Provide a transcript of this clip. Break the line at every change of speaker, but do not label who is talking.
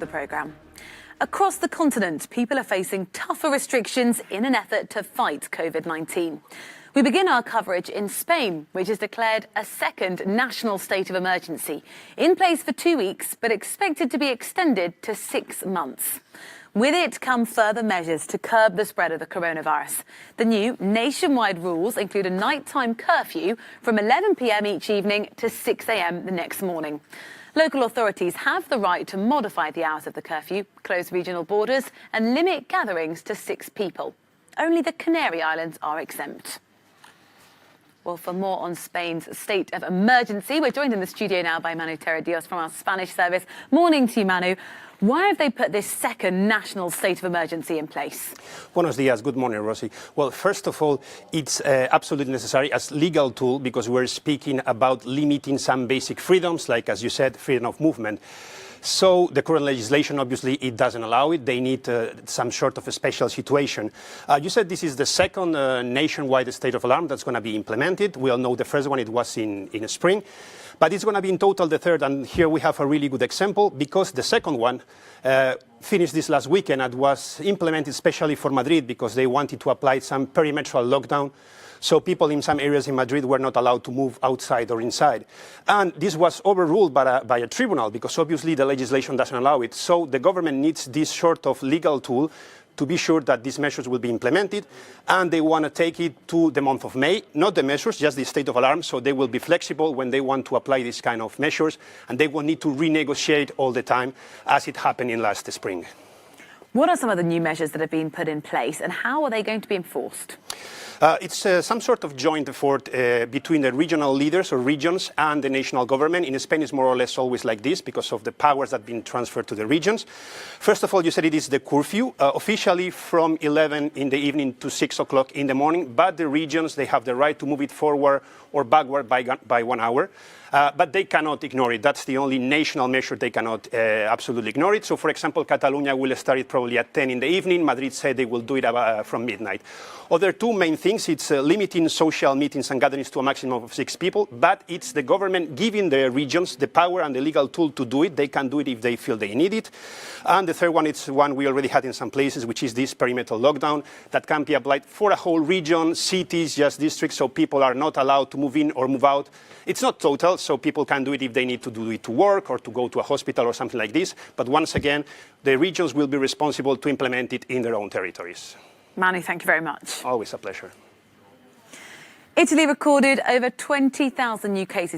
The programme. Across the continent, people are facing tougher restrictions in an effort to fight COVID-19. We begin our coverage in Spain, which has declared a second national state of emergency, in place for 2 weeks, but expected to be extended to 6 months. With it come further measures to curb the spread of the coronavirus. The new nationwide rules include a nighttime curfew from 11 p.m. each evening to 6 a.m. the next morning. Local authorities have the right to modify the hours of the curfew, close regional borders and limit gatherings to 6 people. Only the Canary Islands are exempt. Well, for more on Spain's state of emergency, we're joined in the studio now by Manu Terradios from our Spanish service. Morning to you, Manu. Why have they put this second national state of emergency in place?
Buenos días. Good morning, Rosie. Well, first of all, it's absolutely necessary as legal tool because we're speaking about limiting some basic freedoms, like, as you said, freedom of movement. So the current legislation, obviously, it doesn't allow it. They need some sort of a special situation. You said this is the second nationwide state of alarm that's going to be implemented. We all know the first one, it was in spring. But it's going to be in total the third, and here we have a really good example because the second one finished this last weekend and was implemented especially for Madrid because they wanted to apply some perimeter lockdown. So people in some areas in Madrid were not allowed to move outside or inside. And this was overruled by a tribunal because obviously the legislation doesn't allow it. So the government needs this sort of legal tool to be sure that these measures will be implemented, and they want to take it to the month of May, not the measures, just the state of alarm, so they will be flexible when they want to apply these kind of measures, and they will need to renegotiate all the time, as it happened in last spring.
What are some of the new measures that have been put in place, and how are they going to be enforced?
It's some sort of joint effort between the regional leaders or regions and the national government. In Spain, it's more or less always like this because of the powers that have been transferred to the regions. First of all, you said it is the curfew, officially from 11 in the evening to 6 o'clock in the morning, but the regions, they have the right to move it forward or backward by 1 hour. But they cannot ignore it. That's the only national measure they cannot absolutely ignore it. So, for example, Catalonia will start it probably at 10 in the evening. Madrid said they will do it from midnight. Other two main things, it's limiting social meetings and gatherings to a maximum of 6 people, but it's the government giving the regions the power and the legal tool to do it. They can do it if they feel they need it. And the third one, it's one we already had in some places, which is this perimeter lockdown that can be applied for a whole region, cities, just districts, so people are not allowed to move in or move out. It's not total, so people can do it if they need to do it to work or to go to a hospital or something like this. But once again, the regions will be responsible to implement it in their own territories.
Manu, thank you very much.
Always a pleasure.
Italy recorded over 20,000 new cases